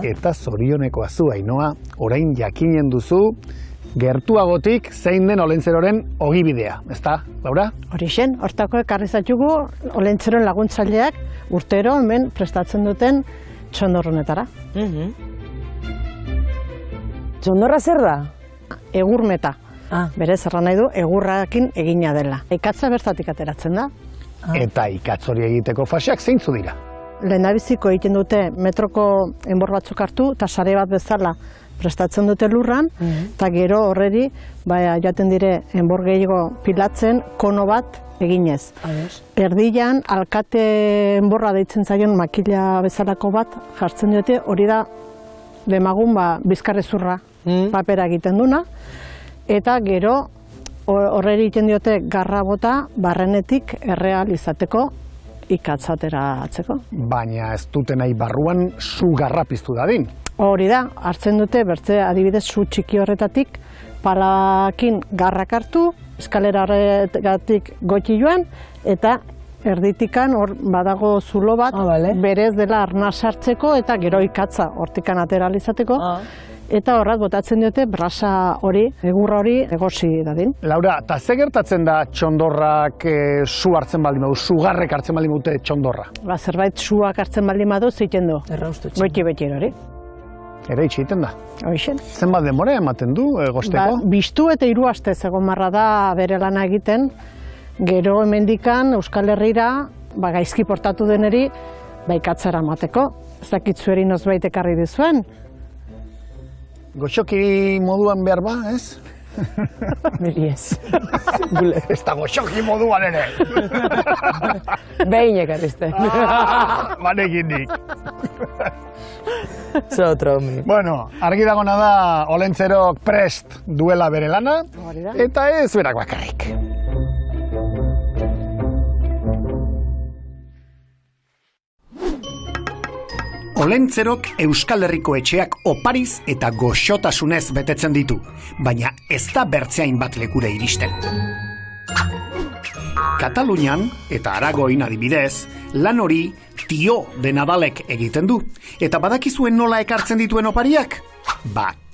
L: eta zorionekoa zu, Ainhoa, orain jakinen duzu, gertuagotik zein den Olentzeroren ogibidea, ezta, Laura?
E: Horixen, hortako ekarri zatxugu Olentzeroen laguntzaileak urtero hemen prestatzen duten txondorronetara.
G: Txondorra zer da?
E: Egurmeta. Berez erran nahi du, egurrakin egina dela. Ikatza bertatik ateratzen da.
L: Eta ikatz hori egiteko faseak zeintzu dira?
E: Lehendabiziko egiten dute metroko enbor batzuk hartu eta sare bat bezala prestatzen dute lurran, eta gero horreri jaten dire enbor gehiago pilatzen kono bat eginez. Erdian alkate enborra deitzen zaion makila bezalako bat jartzen dute, hori da demagun bizkarrezurra papera egiten duna, eta gero horreri egiten diote garra bota barrenetik erreal izateko ikatzatera atzeko.
L: Baina ez dute nahi barruan su garra piztu dadin.
E: Hori da, hartzen dute bertze adibidez su txiki horretatik palakin garrak hartu, eskalera horretatik goiti joan, eta erditikan hor badago zulo bat berez dela arnaz hartzeko eta gero ikatza hortikan atera izateko. Eta horrat botatzen diote brasa hori, egurra hori egosi dadin.
L: Laura, eta ze gertatzen da txondorrak su hartzen baldin badu, sugarrek hartzen baldin badute txondorra?
E: Zerbait suak hartzen baldin badu ziten du. Beti hori.
L: Ere itxiten da?
E: Hoixen.
L: Zenbat denbora ematen du egosteko?
E: Biztu eta 3 aste egon marra da bere lana egiten. Gero hemendikan Euskal Herrira gaizki portatu deneri ikatzara emateko. Ez dakit zueri nozbait ekarri dizuen.
L: Goxoki moduan behar ba, ez?
G: Niri ez.
L: Ez da goxoki moduan ere.
G: Behin ekarrizte.
L: Banekindik.
G: Zotromi.
L: Bueno, argi dagona da Olentzerok prest duela bere lana, eta ez berak bakarrik. Olentzerok Euskal Herriko etxeak opariz eta goxotasunez betetzen ditu, baina ez da bertzeain bat lekure iristen. Katalunian eta Aragoin adibidez, lan hori Tio de Nadalek egiten du. Eta badakizuen nola ekartzen dituen opariak?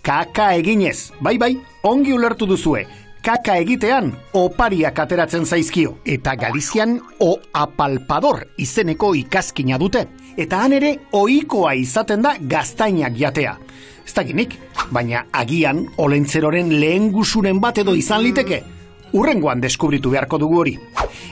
L: Kaka eginez, bai, ongi ulertu duzue. Kaka egitean opariak ateratzen zaizkio. Eta Galizian o apalpador izeneko ikazkina dute. Eta han ere ohikoa izaten da gaztainak jatea. Ez dakinik, baina agian Olentzeroren lehen gusuren bat edo izan liteke. Urrengoan deskubritu beharko dugu hori.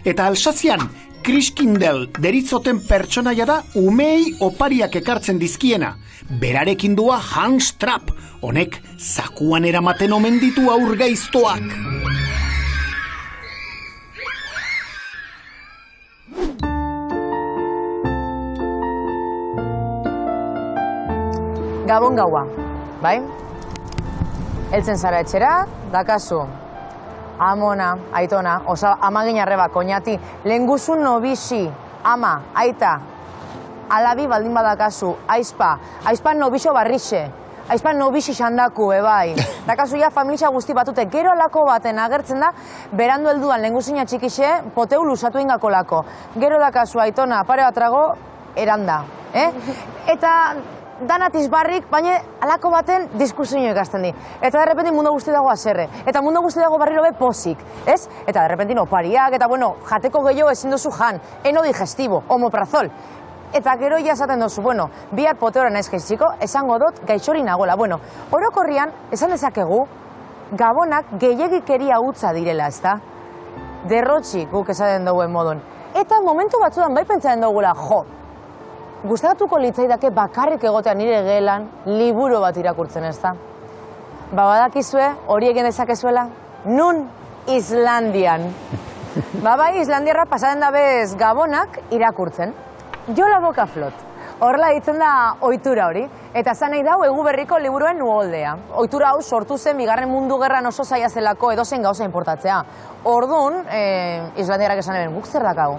L: Eta Alsazian
F: Chriskindel deritzoten pertsonaia da umei opariak ekartzen dizkiena. Berarekin dua Hans Trapp, honek zakuan eramaten omen ditu aur gaiztoak.
B: Gabon gaua, bai? Heltzen zara etxera, dakazu. Amona, aitona, amagin arreba, koñati, lehenguzun nobisi, ama, aita, alabi baldin badakazu, aizpa nobixo barrixe, aizpa nobixi xandaku, bai. Dakazu ja familia guzti batute, gero alako baten agertzen da, berandu helduan lehenguzina txikixe, poteu lusatu ingako lako. Gero dakazu, aitona, pare bat trago, eranda. Eta danatiz barrik, baina alako baten diskursioa ikasten di. Eta derrepenti mundu guzti dago aserre. Eta mundu guzti dago barriro be pozik, ez? Eta derrepenti opariak, eta bueno, jateko gehiago ezin duzu jan, enodigestibo, omoprazol. Eta gero ja esaten duzu, bueno, bihar poteora naiz jaiziko, esango dut gaixori nagola. Bueno, orokorrian, esan dezakegu, gabonak gehiagikeria hutsa direla, ezta? Derrotxi guk esaten duguen modun. Eta momentu batzudan bai pentsatzen dugula, jo, gustatuko litzaidake bakarrik egotea nire gelan liburu bat irakurtzen, ez da? Badakizue, hori egin dezakezuela? Nun? Islandian. Bai, Islandiarra pasaden dabez gabonak irakurtzen. Jo la boca flot. Horrela ditzen da ohitura hori. Eta zan nahi dau Eguberriko liburuen uholdea. Ohitura hau sortu zen Bigarren Mundu Gerran oso zaila zelako edozein gauza inportatzea. Orduan, Islandiarrak esan eben, guk zer dakau,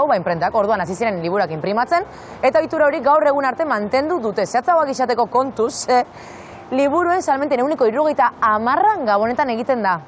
B: ba inprentak, orduan hasi ziren liburak inprimatzen, eta ohitura hori gaur egun arte mantendu dute. Zehatzagoak izateko kontuz, liburuen salmenten 70% gabonetan egiten da.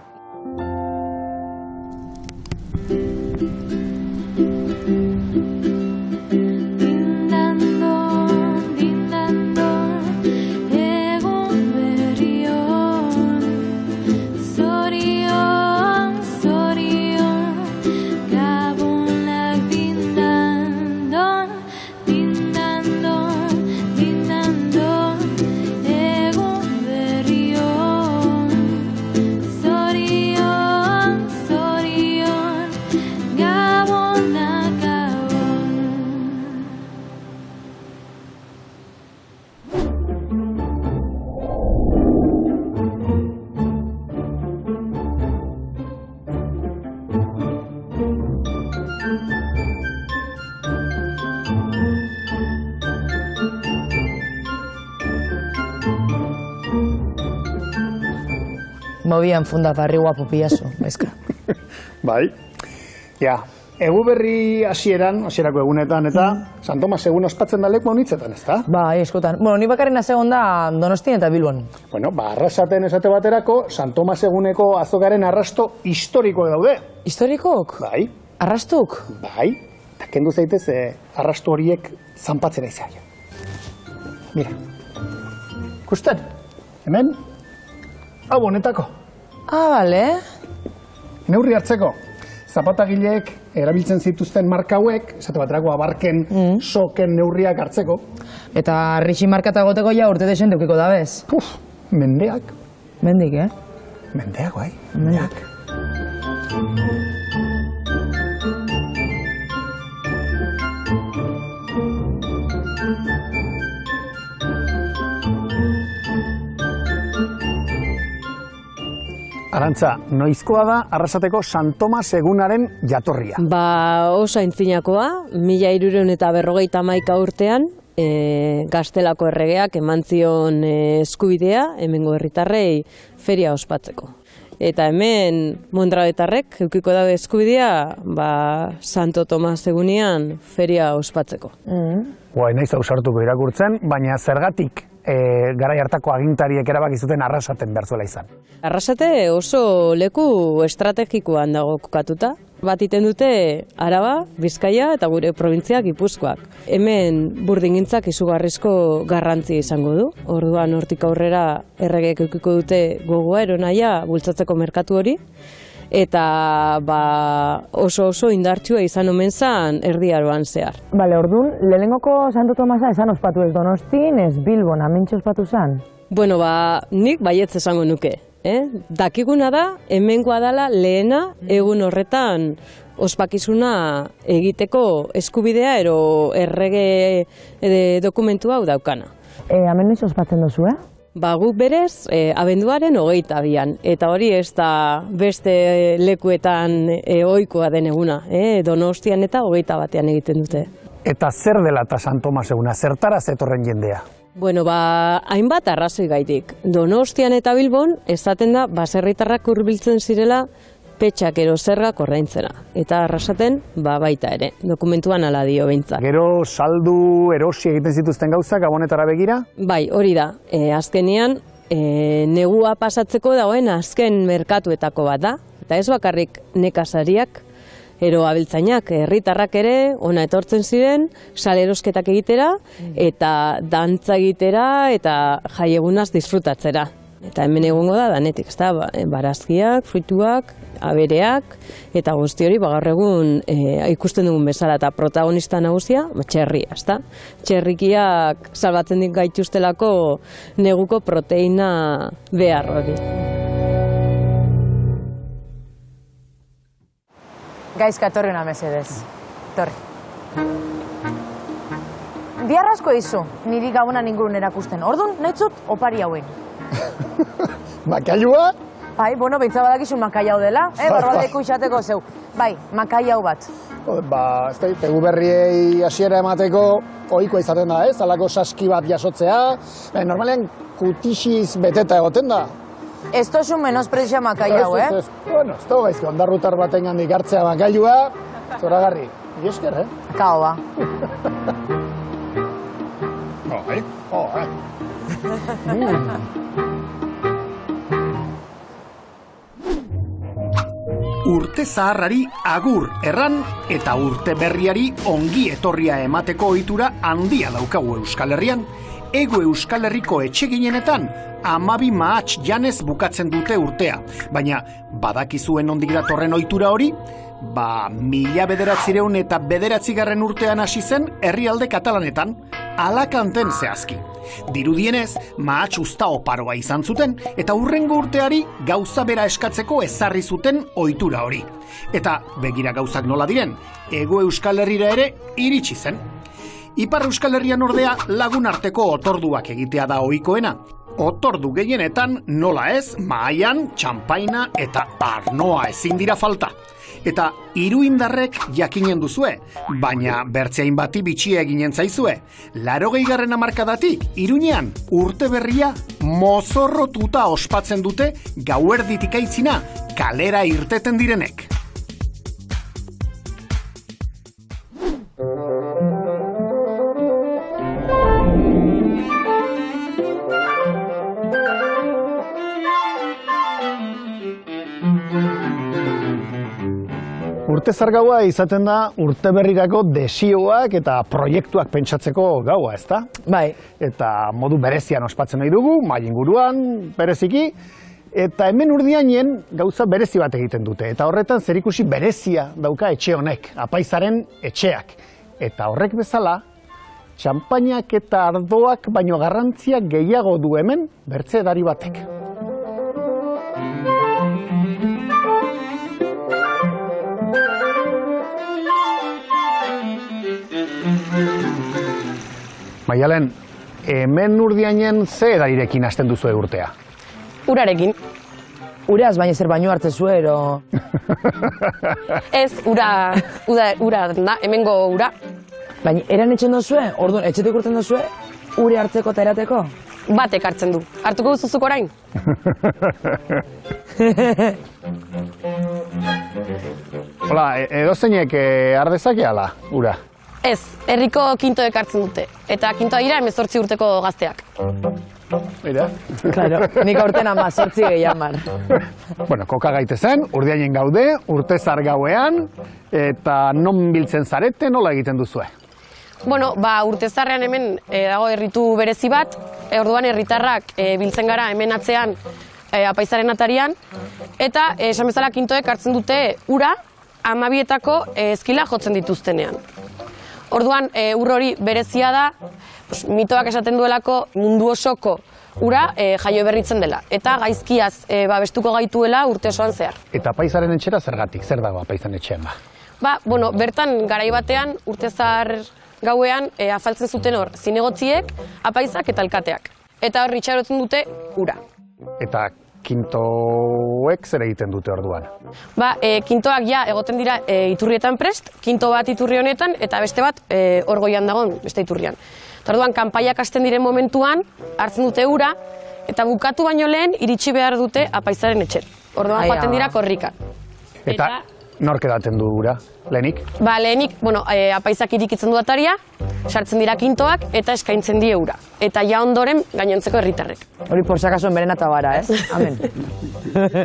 B: Mobian funda barri guapo piazo, baizka.
L: Bai. Ja, Eguberri hasierako egunetan, eta San Tomas egun ospatzen da leku honitzetan, ez da?
B: Bai, eskotan. Bueno, ni bakarren azegon da Donostin eta Bilbon.
L: Bueno, arrasaten esate baterako, San Tomas eguneko azokaren arrasto historikoak daude.
B: Historikoak?
L: Bai.
B: Arrastuk?
L: Bai. Eta kendu zaitez, arrastu horiek zanpatzera izaia. Mira. Ikusten? Hemen? Hau honetako.
B: Bale.
L: Neurri hartzeko. Zapatagileek erabiltzen zituzten marka hauek, esate baterako abarken, soken neurriak hartzeko.
B: Eta rixi markata goteko ja urte desen deukiko da bez?
L: Mendeak.
B: Mendik,
L: Mendeak, bai. Mendeak. Arantza, noizkoa da Arrasateko San Tomas egunaren jatorria?
N: Oso aintzinakoa, 1351 urtean, Gaztelako erregeak eman zion eskubidea, hemengo herritarrei feria ospatzeko. Eta hemen mondrabetarrek eukiko daude eskubidea, Santo Tomas egunean feria ospatzeko.
L: Naiz ausartuko irakurtzen, baina zergatik garai hartako agintariek erabaki zuten Arrasaten behar zuela izan.
N: Arrasate oso leku estrategikoan dago kokatuta. Bat iten dute Araba, Bizkaia eta gure probintziak Gipuzkoak. Hemen burdingintzak izugarrizko garrantzi izango du. Orduan hortik aurrera erregeek eukiko dute gogoa eronaia bultzatzeko merkatu hori. Eta oso indartsua izan omen zan Erdi Aroan zehar.
G: Bale, orduan, lehenengoko Santo Tomasa esan ospatu ez Donostin, ez Bilbon, amintxe ospatu zan?
N: Bueno, nik baietz esango nuke. Dakiguna da, hemengoa dela lehena egun horretan ospakizuna egiteko eskubidea ero errege dokumentu hau daukana.
G: Hemen noiz ospatzen duzu,
N: Guk berez, abenduaren 22an, eta hori ez da beste lekuetan ohikoa den eguna, Donostian eta 21ean egiten dute.
L: Eta zer dela eta San Tomas eguna, zertara zetorren jendea?
N: Hainbat arrazoi gaitik. Donostian eta Bilbon, esaten da, baserritarrak hurbiltzen zirela petxak ero zergak ordaintzera. Eta arrasaten, baita ere, dokumentuan ala dio behintzat.
L: Gero saldu erosi egiten zituzten gauzak gabonetara begira?
N: Bai, hori da. Azkenean, negua pasatzeko dagoen azken merkatuetako bat da. Eta ez bakarrik nekazariak, ero abiltzainak, herritarrak ere, ona etortzen ziren, salerosketak egitera, eta dantza egitera, eta jaiegunaz disfrutatzera. Eta hemen egongo da danetik, barazkiak, fruituak, abereak, eta guzti hori gaur egun ikusten dugun bezala, eta protagonista nagusia, txerria, txerrikiak salbatzen dik gaituztelako neguko proteina behar hori.
B: Gaizka, torri una mesedez. Torri. Biarrasko izu, niri gabonan ingurun erakusten. Orduan, netzut, opari hauen.
L: Makailua?
B: Bai, behintza badakizun makailau dela, barbaldeko izateko zeu. Bai, makailau bat.
L: Ez da, tegu berriei hasiera emateko ohikoa izaten da, alako saski bat jasotzea. Normalean kutixiz beteta egoten da.
B: Ez tosun menosprezia makailau,
L: Bueno, ez da gaizko, ondarrutar baten gandik hartzea makailua, zoragarri. Iesker,
B: Kao, ba.
F: Urte zaharrari agur erran eta urte berriari ongi etorria emateko ohitura handia daukagu Euskal Herrian. Ego Euskal Herriko etxeginenetan 12 mahats janez bukatzen dute urtea. Baina badakizuen ondik datorren ohitura hori? 1909 urtean hasi zen herrialde katalanetan, Alakanten zehazki. Dirudienez, mahats usta oparoa izan zuten eta hurrengo urteari gauza bera eskatzeko ezarri zuten ohitura hori. Eta begira gauzak nola diren, Ego Euskal Herrira ere iritsi zen. Ipar Euskal Herrian ordea lagun arteko otorduak egitea da ohikoena. Otordu gehienetan nola ez, mahaian, txanpaina eta arnoa ezin dira falta. Eta iruindarrek jakinen duzue, baina bertzeain bati bitxia eginen zaizue. 80. hamarkadatik, Iruñean urte berria mozorrotuta ospatzen dute gauerditik aitzina kalera irteten direnek.
L: Urte zargaua izaten da urte berrirako desioak eta proiektuak pentsatzeko gaua, ezta?
B: Bai.
L: Eta modu berezian ospatzen nahi dugu, mahai inguruan, bereziki, eta hemen Urdiainen gauza berezi bat egiten dute. Eta horretan zerikusi berezia dauka etxe honek, apaizaren etxeak. Eta horrek bezala, txanpainak eta ardoak baino garrantzia gehiago du hemen bertze edari batek. Maialen, hemen Urdiainen ze edarirekin hasten duzu urtea?
B: Urarekin. Uraz, baina zer baino hartze zuero.
O: Ez, ura da, hemengo ura.
B: Baina, eran etxen dozue? Orduan, etxetik urten dozue? Ure hartzeko eta erateko?
O: Batek hartzen du. Hartuko duzuzuk orain?
L: Hola, edo zeinek ardezake ala, ura?
O: Ez, herriko kintoek hartzen dute. Eta kintoa dira 18 urteko gazteak.
L: Mira.
B: Claro, nik aurten 18 gehiamar.
L: Bueno, koka gaitezen, Urdiainen gaude, urte zar gauean, eta non biltzen zarete, nola egiten duzue?
O: Bueno, urte zarrean hemen dago herritu berezi bat, orduan herritarrak biltzen gara hemen atzean apaizaren atarian, eta esan bezala kintoek hartzen dute ura 12etako ezkila jotzen dituztenean. Orduan, ur hori berezia da, mitoak esaten duelako mundu osoko ura jaio berritzen dela. Eta gaizkiaz babestuko gaituela urte osoan zehar.
L: Eta apaizaren etxera zergatik? Zer dago apaizan etxean ba?
O: Bueno, bertan garai batean urte zahar gauean afaltzen zuten hor zinegotziek, apaizak eta alkateak. Eta hor itxarotzen dute ura.
L: Eta kintoek zer egiten dute orduan?
O: Kintoak ja egoten dira iturrietan prest, kinto bat iturri honetan eta beste bat hor goian dagoen beste iturrian. Eta orduan kanpaiak hasten diren momentuan hartzen dute ura eta bukatu baino lehen iritsi behar dute apaizaren etxera. Orduan joaten dira korrika.
L: Eta nork edaten du ura, lehenik?
O: Lehenik, apaizak irikitzen du ataria, sartzen dira kintoak eta eskaintzen die ura. Eta ja ondoren gainontzeko herritarrek.
B: Hori por si acaso enberen atabara, ez? Amen.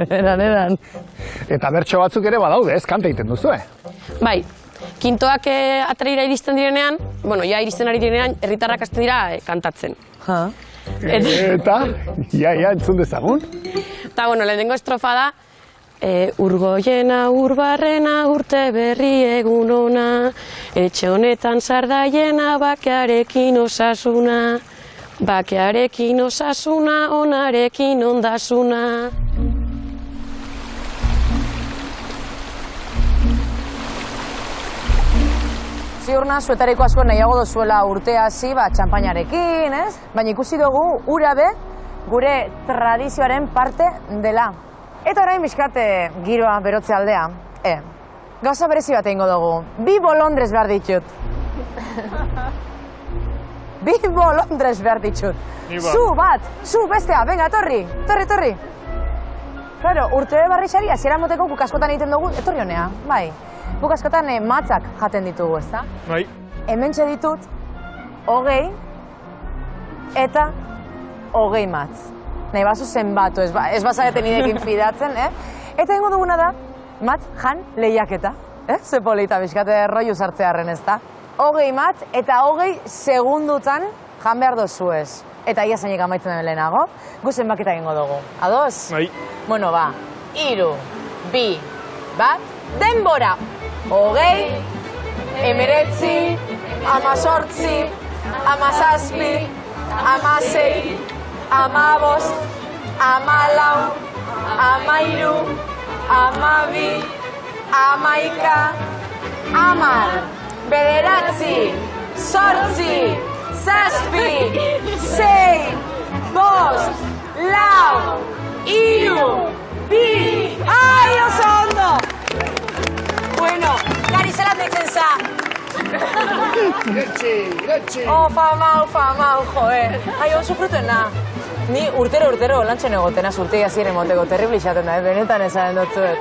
G: Eran.
L: Eta bertso batzuk ere badaude, ez? Kanta egiten duzu,
O: Bai, kintoak atarira iristen direnean, ja iristen ari direnean, herritarrak hasten dira kantatzen.
L: Eta, ja, entzun dezagun?
O: Eta, lehenengo estrofa da, urgoiena, urbarrena, urte berri egun ona, etxe honetan sardaiena, bakearekin osasuna, bakearekin osasuna, onarekin ondasuna.
B: Ziur nazu etariko asko nahiago dozuela urtea hasi, txampainarekin, ez? Baina ikusi dugu ura be gure tradizioaren parte dela. Eta orain bizkate giroa berotze aldea. Gauza berezi bat egingo dugu. 2 bolondrez behar ditut. 2 bolondrez behar ditut. Zu bat, zu bestea, venga, etorri. Etorri. Claro, urte barrixari hasiera moteko guk askotan egiten dugu, etorri honea, bai. Guk askotan matzak jaten ditugu, ezta?
K: Bai.
B: Hementxe ditut 20 eta 20 matz. Nahi bazu zenbatu, ez bazareten idekin fidatzen, Eta egingo duguna da, matz jan lehiaketa. Ze polita bizkate rollu sartzearen, ez da? 20 matz eta 20 segundutan jan behar dozu ez. Eta ia zeinik amaitzen den lehenago, gu zenbaketa egingo dugu. Ados?
K: Bai.
B: 3, 2, 1, denbora! 20, 19, 18, 17, 16, 15, 14, 13, 14, 15, 10, 9, 8, 7, 6, 5, 4, 3, 2, 1, ai, oso ondo! Bueno, gari zelan deitzen za?
L: Gretxi!
B: Famau, joe. Ai, oso frutena. Ni urtero lantzen egotena zurtegi hasieren moteko, terrible izaten da, benetan ezaren dutzuet.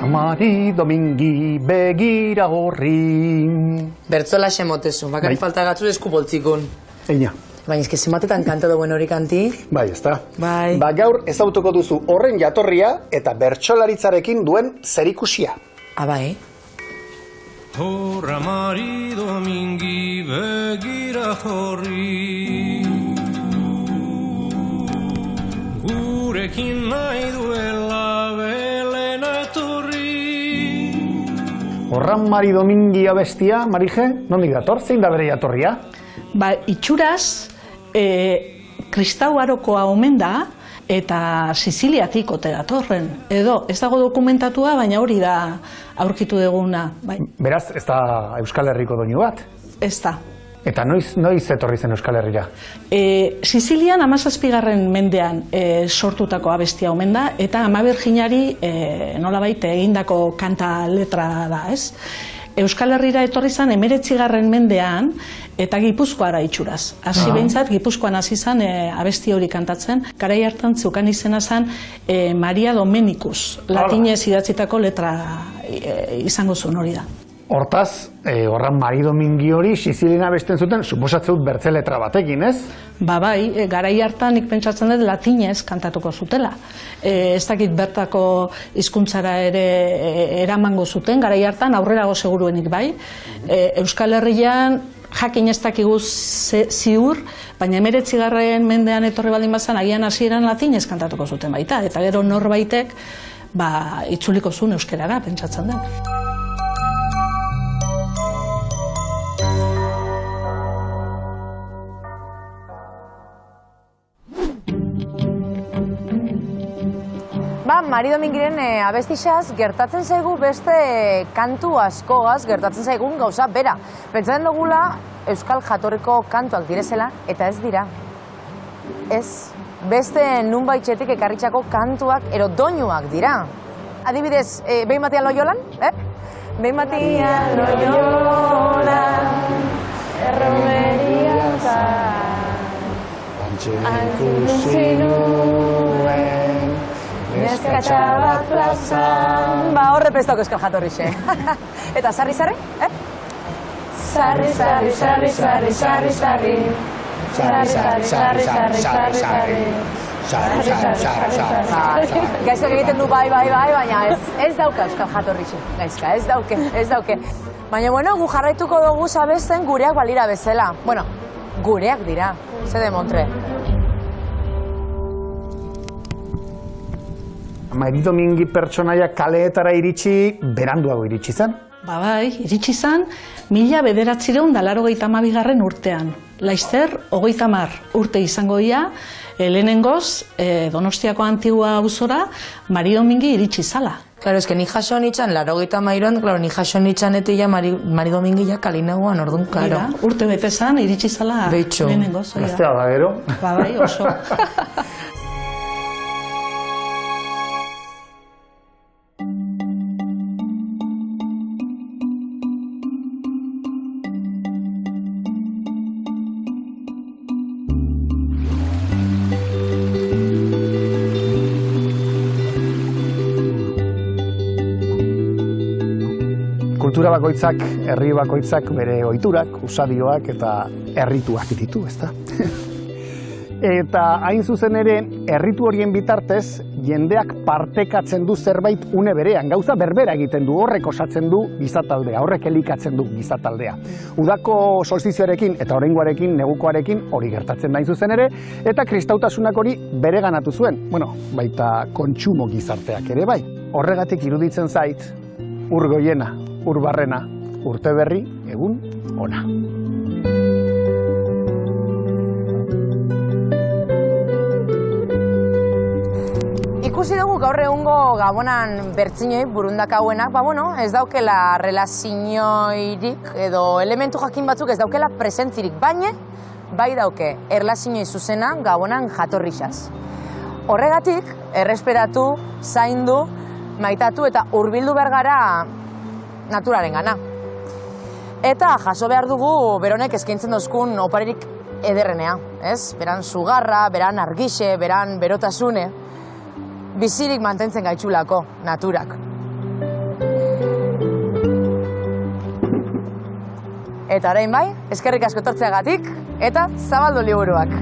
L: Mari domingi begira horri.
B: Bertzola semotezu, bakarrik falta gatzu eskupoltzikun.
L: Eina.
B: Baina ezke zematetan kanta duen hori kanti.
L: Bai, ez da.
B: Bai.
L: Gaur ezautuko duzu horren jatorria eta bertsolaritzarekin duen zerikusia.
B: Bai.
P: Horra mari domingi begira horri, gurekin nahi duela
L: Horran Mari Domingi abestia, Marije, nondik dator, zein da bere jatorria?
Q: Itxuraz, kristau arokoa omen da, eta Siziliatik ote datorren. Edo, ez dago dokumentatua, baina hori da aurkitu duguna.
L: Beraz, ez da Euskal Herriko doinu bat?
Q: Ez da.
L: Eta noiz etorri zen Euskal Herrira?
Q: Sizilian 17. mendean sortutako abestia omen da, eta Ama Birjinari nolabait egindako kanta letra da, ez? Euskal Herrira etorri zen 19. mendean eta Gipuzkoara itxuraz. Hasi behintzat, Gipuzkoan hasi zen abesti hori kantatzen. Garai hartan zeukan izena zen Maria Domenicus, latinez idatzitako letra izango zuen hori da.
L: Hortaz, horran Mari Domingi hori Sizilian abesten zuten, suposatzen dut bertze letra batekin, ez?
Q: Bai, garai hartan nik pentsatzen dut latinez kantatuko zutela. Ez dakit bertako hizkuntzara ere eramango zuten, garai hartan aurrerago seguruenik bai. Euskal Herrian jakin ez dakigu ziur, baina 19. mendean etorri baldin bazan, agian hasieran latinez kantatuko zuten baita, eta gero norbaitek itzuliko zuen euskerara, pentsatzen dut.
B: Mari Domingiren abestixaz gertatzen zaigu beste kantu askogaz, gertatzen zaigun gauza bera. Pentsatzen dugula Euskal jatorriko kantuak direzela, eta ez dira. Ez, beste nunbaitxetik ekarritxako kantuak ero doinuak dira. Adibidez, behin batian loiolan? Behin batian loiolan, erromeria antxekusi nuen, neskatxa bat plazan. Horre prestako Euskal jatorrixe. Eta sarri-sarri? Sarri-sarri, sarri-sarri, sarri-sarri. Sarri-sarri, sarri-sarri, sarri-sarri. Gaizkak egiten du bai, baina ez dauka Euskal jatorrixe. Gaizka, ez dauke. Baina, gu jarraituko dugu abesten gureak balira bezala. Bueno, gureak dira. Ze demontre.
L: Mari Domingi pertsonaia kaleetara iritsi, beranduago iritsi zen?
Q: Bai, iritsi zen 1982 urtean. Laizter, 30 urte izango dira, lehenengoz, Donostiako Antigua auzora, Mari Domingi iritsi zala.
B: Claro, es que ni jaso nitxan, 83an, claro, ni jaso nitxan etila Mari Domingi ja kalinagoan, orduan, claro.
Q: Urte bete zan, iritsi zala lehenengoz.
L: Gaztea da, gero?
Q: Bai, oso.
L: Kultura bakoitzak, herri bakoitzak bere ohiturak, usadioak eta errituak ditu, ezta? Eta hain zuzen ere, erritu horien bitartez, jendeak partekatzen du zerbait une berean, gauza berbera egiten du, horrek osatzen du gizataldea, horrek elikatzen du gizataldea. Udako solstizioarekin eta oraingoarekin, negukoarekin hori gertatzen da hain zuzen ere, eta kristautasunak hori bereganatu zuen, baita kontsumo gizarteak ere bai. Horregatik iruditzen zait, ur goiena, ur barrena, urte berri, egun, ona.
B: Ikusi dugu gaur egungo Gabonan bertzinoi burundakauenak, ez daukela relazioirik edo elementu jakin batzuk ez daukela presentzirik, baina bai dauke erlazioi zuzena Gabonan jatorrixaz. Horregatik, errespetatu, zaindu, maitatu eta hurbildu behar gara naturaren gana. Eta jaso behar dugu beronek eskaintzen dozkun oparirik ederrenea, ez? Beran sugarra, beran argixe, beran berotasune, bizirik mantentzen gaitxulako naturak. Eta orain bai, eskerrik asko etortzeagatik eta zabaldu liburuak.